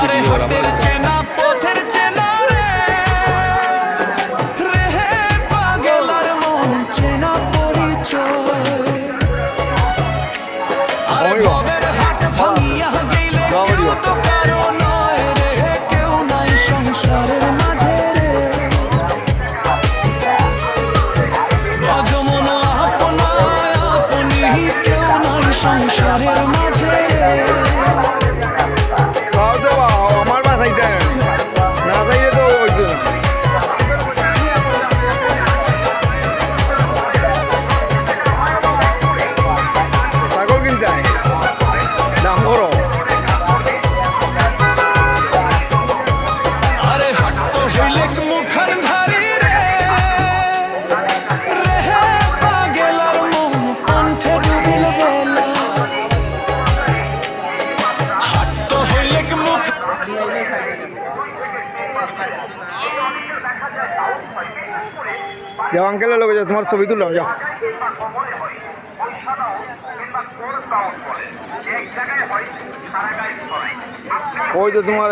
আরে হাটের চেনা পথের চেনা রে রেহে পাগলার মন চেনা পরিচয় আরে ভবের হাট ভাঙিয়া গেলে কেউ তো কারো নয় রে কেউ নাই সংসারের মাঝে রে ভজমন আপনায় আপনি কেউ নাই সংসারের মাঝে আমার বাসাই না চাইলে তো হইতো না। ছাগল কিনতে হয়, দাম করো। আরে হাট তো হইলে মুখের ধারি রে রেহে পাগলার মন কণ্ঠে ডুবিল বেলা হাট তো হইলে মুখ যাও আঙ্কেলের লোক যাও, তোমার ছবি তুললাম যাও। ওই তো তোমার